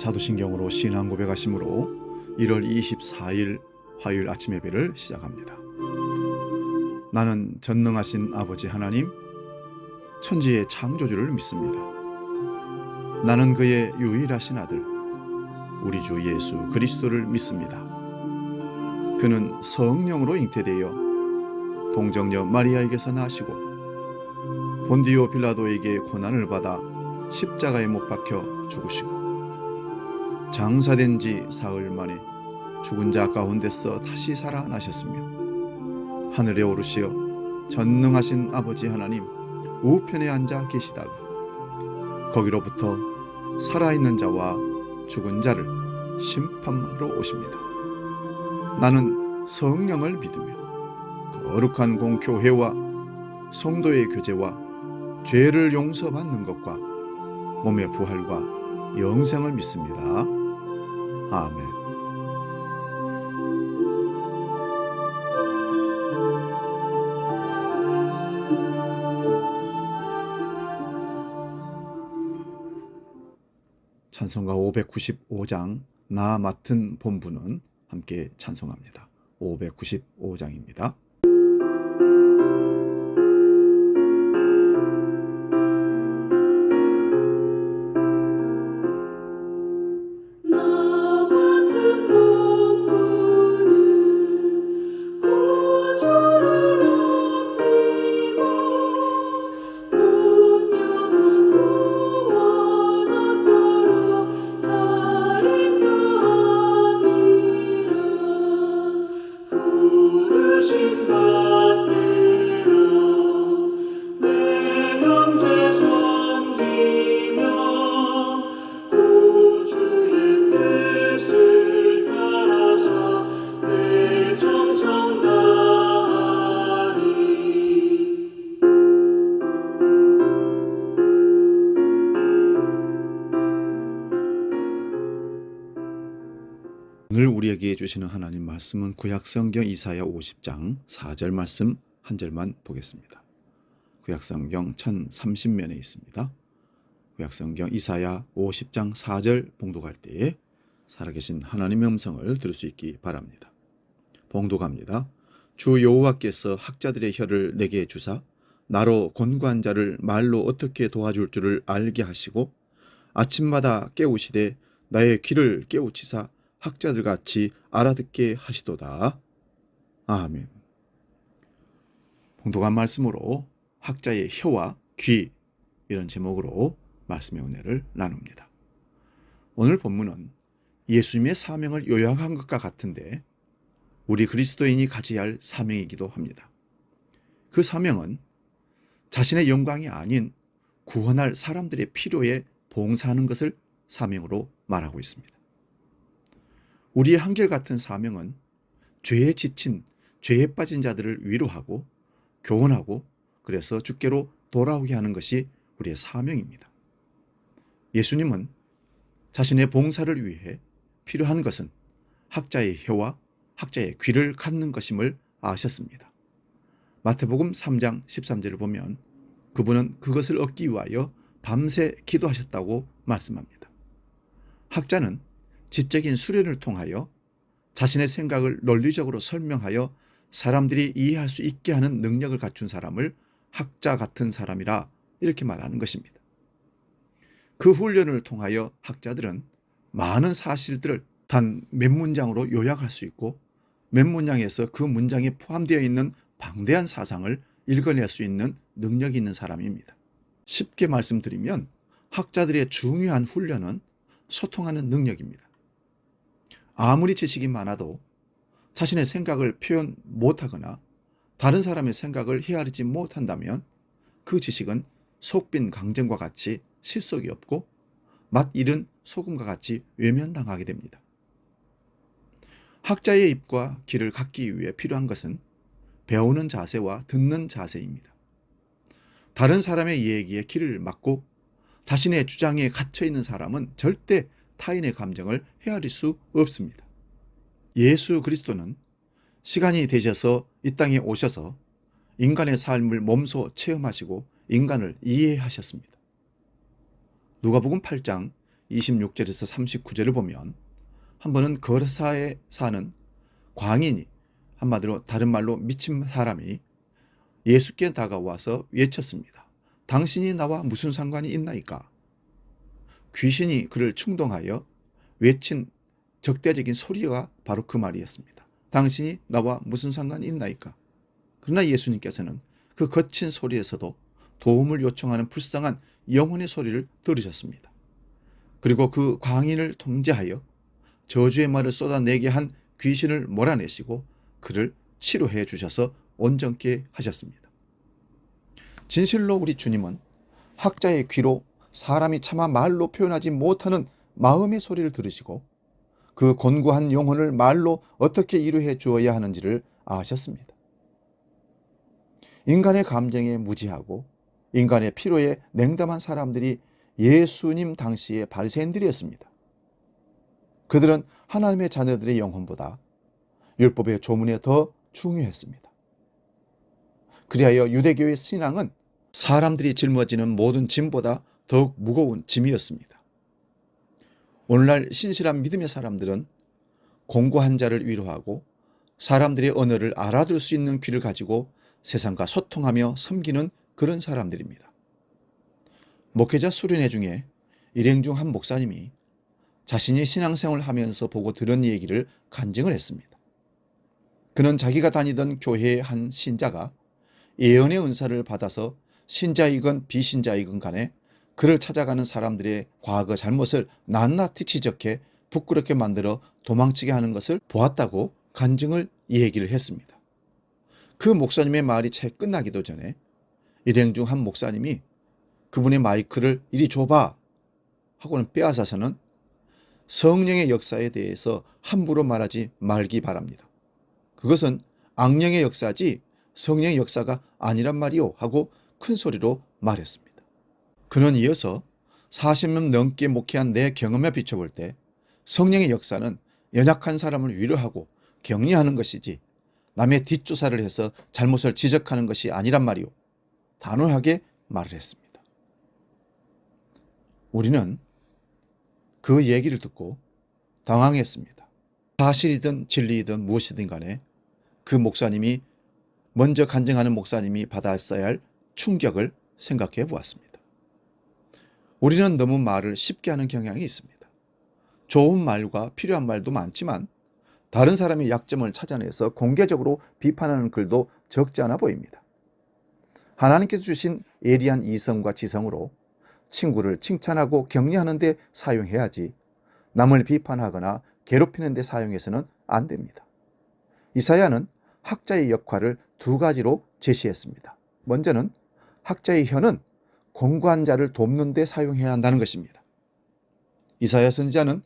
사도신경으로 신앙 고백하심으로 1월 24일 화요일 아침 예배를 시작합니다. 나는 전능하신 아버지 하나님, 천지의 창조주를 믿습니다. 나는 그의 유일하신 아들, 우리 주 예수 그리스도를 믿습니다. 그는 성령으로 잉태되어 동정녀 마리아에게서 나시고 본디오 빌라도에게 고난을 받아 십자가에 못 박혀 죽으시고 장사된 지 사흘 만에 죽은 자 가운데서 다시 살아나셨으며 하늘에 오르시어 전능하신 아버지 하나님 우편에 앉아 계시다가 거기로부터 살아있는 자와 죽은 자를 심판하러 오십니다. 나는 성령을 믿으며 거룩한 공교회와 성도의 교제와 죄를 용서받는 것과 몸의 부활과 영생을 믿습니다. 아멘. 찬송가 595장 나 맡은 본분은 함께 찬송합니다. 595장입니다. 오늘 우리에게 주시는 하나님 말씀은 구약성경 이사야 50장 4절 말씀 한 절만 보겠습니다. 구약성경 1030면에 있습니다. 구약성경 이사야 50장 4절 봉독할 때에 살아계신 하나님의 음성을 들을 수 있기 바랍니다. 봉독합니다. 주 여호와께서 학자들의 혀를 내게 주사 나로 곤고한 자를 말로 어떻게 도와줄 줄을 알게 하시고 아침마다 깨우시되 나의 귀를 깨우치사 학자들같이 알아듣게 하시도다. 아멘. 봉독한 말씀으로 학자의 혀와 귀, 이런 제목으로 말씀의 은혜를 나눕니다. 오늘 본문은 예수님의 사명을 요약한 것과 같은데 우리 그리스도인이 가져야 할 사명이기도 합니다. 그 사명은 자신의 영광이 아닌 구원할 사람들의 필요에 봉사하는 것을 사명으로 말하고 있습니다. 우리의 한결같은 사명은 죄에 지친, 죄에 빠진 자들을 위로하고 교훈하고 그래서 주께로 돌아오게 하는 것이 우리의 사명입니다. 예수님은 자신의 봉사를 위해 필요한 것은 학자의 혀와 학자의 귀를 갖는 것임을 아셨습니다. 마태복음 3장 13절을 보면 그분은 그것을 얻기 위하여 밤새 기도하셨다고 말씀합니다. 학자는 지적인 수련을 통하여 자신의 생각을 논리적으로 설명하여 사람들이 이해할 수 있게 하는 능력을 갖춘 사람을 학자 같은 사람이라 이렇게 말하는 것입니다. 그 훈련을 통하여 학자들은 많은 사실들을 단 몇 문장으로 요약할 수 있고 몇 문장에서 그 문장에 포함되어 있는 방대한 사상을 읽어낼 수 있는 능력이 있는 사람입니다. 쉽게 말씀드리면 학자들의 중요한 훈련은 소통하는 능력입니다. 아무리 지식이 많아도 자신의 생각을 표현 못하거나 다른 사람의 생각을 헤아리지 못한다면 그 지식은 속빈 강정과 같이 실속이 없고 맛 잃은 소금과 같이 외면당하게 됩니다. 학자의 입과 귀를 갖기 위해 필요한 것은 배우는 자세와 듣는 자세입니다. 다른 사람의 얘기에 귀를 막고 자신의 주장에 갇혀있는 사람은 절대 타인의 감정을 헤아릴 수 없습니다. 예수 그리스도는 시간이 되셔서 이 땅에 오셔서 인간의 삶을 몸소 체험하시고 인간을 이해하셨습니다. 누가복음 8장 26절에서 39절을 보면 한 번은 거사에 사는 광인이, 한마디로 다른 말로 미친 사람이 예수께 다가와서 외쳤습니다. 당신이 나와 무슨 상관이 있나이까? 귀신이 그를 충동하여 외친 적대적인 소리가 바로 그 말이었습니다. 당신이 나와 무슨 상관이 있나이까? 그러나 예수님께서는 그 거친 소리에서도 도움을 요청하는 불쌍한 영혼의 소리를 들으셨습니다. 그리고 그 광인을 통제하여 저주의 말을 쏟아내게 한 귀신을 몰아내시고 그를 치료해 주셔서 온전케 하셨습니다. 진실로 우리 주님은 학자의 귀로 사람이 차마 말로 표현하지 못하는 마음의 소리를 들으시고 그 곤고한 영혼을 말로 어떻게 위로해 주어야 하는지를 아셨습니다. 인간의 감정에 무지하고 인간의 필요에 냉담한 사람들이 예수님 당시의 바리새인들이었습니다. 그들은 하나님의 자녀들의 영혼보다 율법의 조문에 더 중요했습니다. 그리하여 유대교의 신앙은 사람들이 짊어지는 모든 짐보다 더욱 무거운 짐이었습니다. 오늘날 신실한 믿음의 사람들은 공고한 자를 위로하고 사람들의 언어를 알아들 수 있는 귀를 가지고 세상과 소통하며 섬기는 그런 사람들입니다. 목회자 수련회 중에 일행 중 한 목사님이 자신이 신앙생활을 하면서 보고 들은 얘기를 간증을 했습니다. 그는 자기가 다니던 교회의 한 신자가 예언의 은사를 받아서 신자이건 비신자이건 간에 그를 찾아가는 사람들의 과거 잘못을 낱낱이 지적해 부끄럽게 만들어 도망치게 하는 것을 보았다고 간증을 얘기를 했습니다. 그 목사님의 말이 채 끝나기도 전에 일행 중 한 목사님이 그분의 마이크를 이리 줘봐 하고는 빼앗아서는 성령의 역사에 대해서 함부로 말하지 말기 바랍니다. 그것은 악령의 역사지 성령의 역사가 아니란 말이오 하고 큰 소리로 말했습니다. 그는 이어서 40년 넘게 목회한 내 경험에 비춰볼 때 성령의 역사는 연약한 사람을 위로하고 격려하는 것이지 남의 뒷조사를 해서 잘못을 지적하는 것이 아니란 말이오. 단호하게 말을 했습니다. 우리는 그 얘기를 듣고 당황했습니다. 사실이든 진리이든 무엇이든 간에 그 목사님이 먼저 간증하는 목사님이 받았어야 할 충격을 생각해 보았습니다. 우리는 너무 말을 쉽게 하는 경향이 있습니다. 좋은 말과 필요한 말도 많지만 다른 사람의 약점을 찾아내서 공개적으로 비판하는 글도 적지 않아 보입니다. 하나님께서 주신 예리한 이성과 지성으로 친구를 칭찬하고 격려하는 데 사용해야지 남을 비판하거나 괴롭히는 데 사용해서는 안 됩니다. 이사야는 학자의 역할을 두 가지로 제시했습니다. 먼저는 학자의 혀는 공고한 자를 돕는 데 사용해야 한다는 것입니다. 이사야 선지자는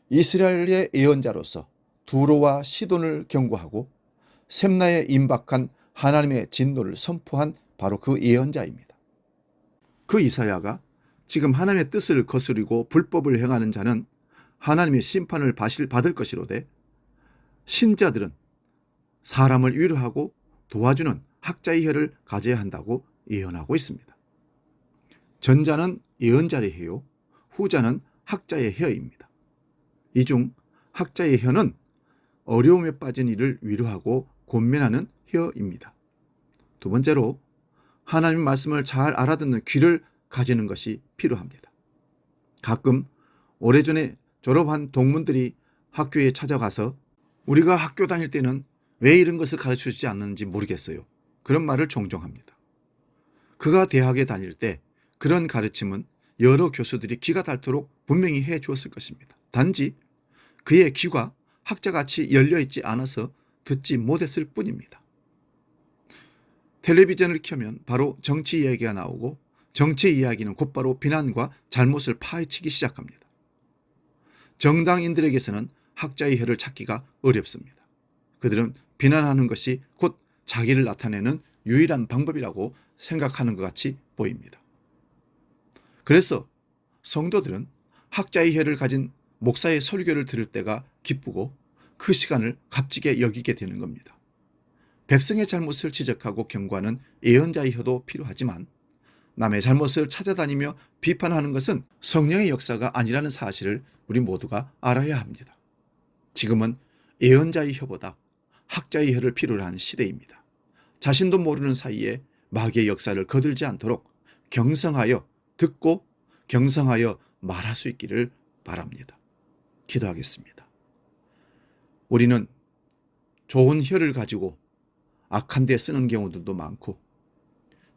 이스라엘의 예언자로서 두로와 시돈을 경고하고 셈나에 임박한 하나님의 진노를 선포한 바로 그 예언자입니다. 그 이사야가 지금 하나님의 뜻을 거스르고 불법을 행하는 자는 하나님의 심판을 받을 것이로되 신자들은 사람을 위로하고 도와주는 학자의 혀를 가져야 한다고 예언하고 있습니다. 전자는 예언자의 혀요, 후자는 학자의 혀입니다. 이 중 학자의 혀는 어려움에 빠진 이를 위로하고 권면하는 혀입니다. 두 번째로 하나님의 말씀을 잘 알아듣는 귀를 가지는 것이 필요합니다. 가끔 오래전에 졸업한 동문들이 학교에 찾아가서 우리가 학교 다닐 때는 왜 이런 것을 가르쳐주지 않는지 모르겠어요. 그런 말을 종종 합니다. 그가 대학에 다닐 때 그런 가르침은 여러 교수들이 귀가 닳도록 분명히 해 주었을 것입니다. 단지 그의 귀가 학자같이 열려있지 않아서 듣지 못했을 뿐입니다. 텔레비전을 켜면 바로 정치 이야기가 나오고 정치 이야기는 곧바로 비난과 잘못을 파헤치기 시작합니다. 정당인들에게서는 학자의 혀를 찾기가 어렵습니다. 그들은 비난하는 것이 곧 자기를 나타내는 유일한 방법이라고 생각하는 것 같이 보입니다. 그래서 성도들은 학자의 혀를 가진 목사의 설교를 들을 때가 기쁘고 그 시간을 값지게 여기게 되는 겁니다. 백성의 잘못을 지적하고 경고하는 예언자의 혀도 필요하지만 남의 잘못을 찾아다니며 비판하는 것은 성령의 역사가 아니라는 사실을 우리 모두가 알아야 합니다. 지금은 예언자의 혀보다 학자의 혀를 필요로 하는 시대입니다. 자신도 모르는 사이에 마귀의 역사를 거들지 않도록 경성하여 듣고 경성하여 말할 수 있기를 바랍니다. 기도하겠습니다. 우리는 좋은 혀를 가지고 악한 데 쓰는 경우들도 많고,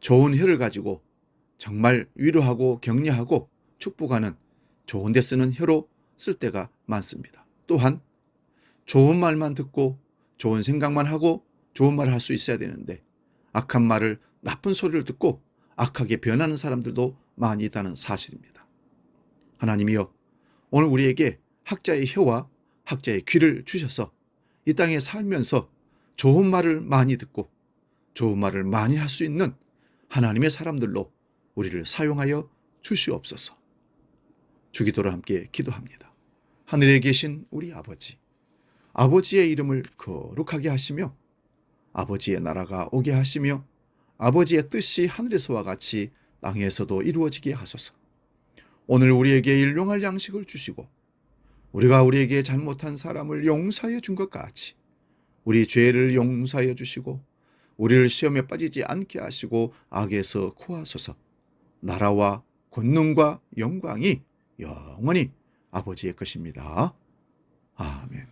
좋은 혀를 가지고 정말 위로하고 격려하고 축복하는 좋은 데 쓰는 혀로 쓸 때가 많습니다. 또한 좋은 말만 듣고 좋은 생각만 하고 좋은 말을 할 수 있어야 되는데, 악한 말을, 나쁜 소리를 듣고 악하게 변하는 사람들도 많이 있다는 사실입니다. 하나님이여, 오늘 우리에게 학자의 혀와 학자의 귀를 주셔서 이 땅에 살면서 좋은 말을 많이 듣고 좋은 말을 많이 할 수 있는 하나님의 사람들로 우리를 사용하여 주시옵소서. 주기도를 함께 기도합니다. 하늘에 계신 우리 아버지, 아버지의 이름을 거룩하게 하시며 아버지의 나라가 오게 하시며 아버지의 뜻이 하늘에서와 같이 땅에서도 이루어지게 하소서. 오늘 우리에게 일용할 양식을 주시고 우리가 우리에게 잘못한 사람을 용서해 준 것 같이 우리 죄를 용서해 주시고 우리를 시험에 빠지지 않게 하시고 악에서 구하소서. 나라와 권능과 영광이 영원히 아버지의 것입니다. 아멘.